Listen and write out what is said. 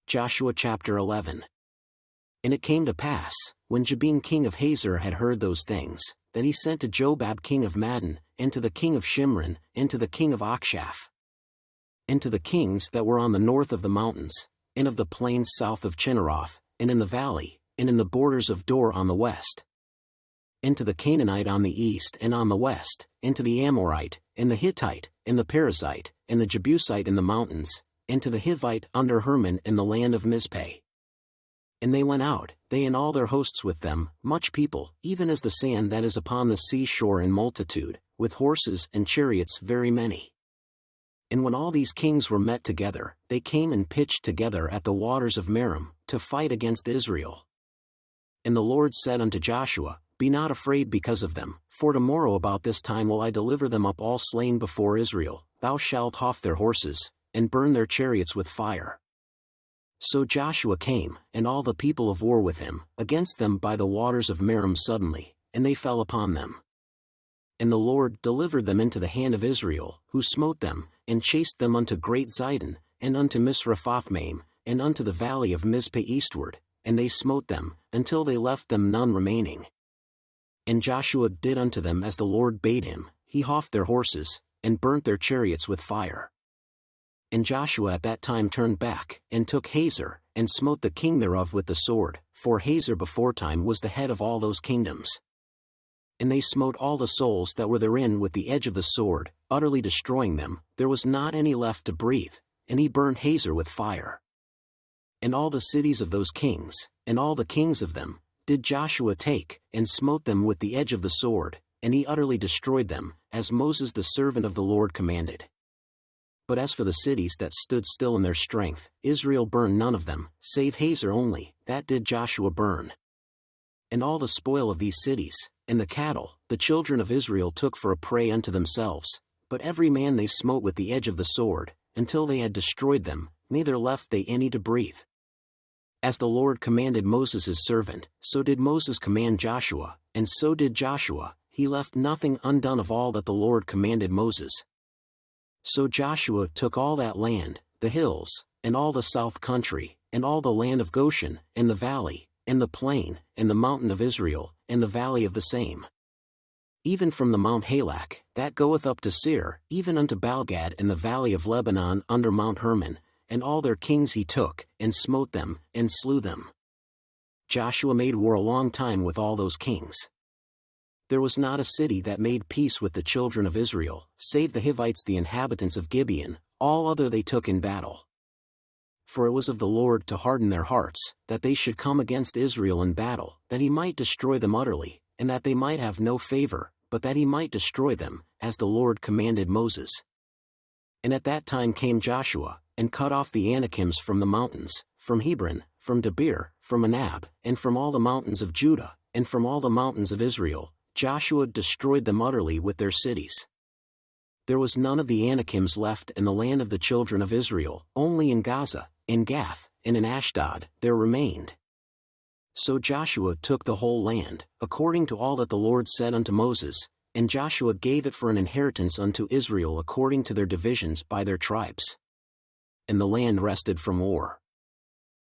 Joshua chapter 11. And it came to pass, when Jabin king of Hazor had heard those things, that he sent to Jobab king of Madon, and to the king of Shimron, and to the king of Achshaph, and to the kings that were on the north of the mountains, and of the plains south of Chinneroth, and in the valley, and in the borders of Dor on the west, and to the Canaanite on the east and on the west, and to the Amorite, and the Hittite, and the Perizzite, and the Jebusite in the mountains, and to the Hivite under Hermon in the land of Mizpeh. And they went out, they and all their hosts with them, much people, even as the sand that is upon the sea shore in multitude, with horses and chariots very many. And when all these kings were met together, they came and pitched together at the waters of Merom, to fight against Israel. And the Lord said unto Joshua, Be not afraid because of them, for tomorrow about this time will I deliver them up all slain before Israel. Thou shalt hough their horses, and burn their chariots with fire. So Joshua came, and all the people of war with him, against them by the waters of Merom suddenly, and they fell upon them. And the Lord delivered them into the hand of Israel, who smote them, and chased them unto great Zidon, and unto Misrephothmaim, and unto the valley of Mizpeh eastward, and they smote them, until they left them none remaining. And Joshua did unto them as the Lord bade him, he houghed their horses, and burnt their chariots with fire. And Joshua at that time turned back, and took Hazor, and smote the king thereof with the sword, for Hazor beforetime was the head of all those kingdoms. And they smote all the souls that were therein with the edge of the sword, utterly destroying them, there was not any left to breathe, and he burned Hazor with fire. And all the cities of those kings, and all the kings of them, did Joshua take, and smote them with the edge of the sword, and he utterly destroyed them, as Moses the servant of the Lord commanded. But as for the cities that stood still in their strength, Israel burned none of them, save Hazor only, that did Joshua burn. And all the spoil of these cities, and the cattle, the children of Israel took for a prey unto themselves, but every man they smote with the edge of the sword, until they had destroyed them, neither left they any to breathe. As the Lord commanded Moses his servant, so did Moses command Joshua, and so did Joshua, he left nothing undone of all that the Lord commanded Moses. So Joshua took all that land, the hills, and all the south country, and all the land of Goshen, and the valley, and the plain, and the mountain of Israel, and the valley of the same. Even from the Mount Halak, that goeth up to Seir, even unto Balgad in the valley of Lebanon under Mount Hermon, and all their kings he took, and smote them, and slew them. Joshua made war a long time with all those kings. There was not a city that made peace with the children of Israel, save the Hivites the inhabitants of Gibeon, all other they took in battle. For it was of the Lord to harden their hearts, that they should come against Israel in battle, that he might destroy them utterly, and that they might have no favor, but that he might destroy them, as the Lord commanded Moses. And at that time came Joshua, and cut off the Anakims from the mountains, from Hebron, from Debir, from Anab, and from all the mountains of Judah, and from all the mountains of Israel. Joshua destroyed them utterly with their cities. There was none of the Anakims left in the land of the children of Israel, only in Gaza, in Gath, and in Ashdod, there remained. So Joshua took the whole land, according to all that the Lord said unto Moses, and Joshua gave it for an inheritance unto Israel according to their divisions by their tribes. And the land rested from war.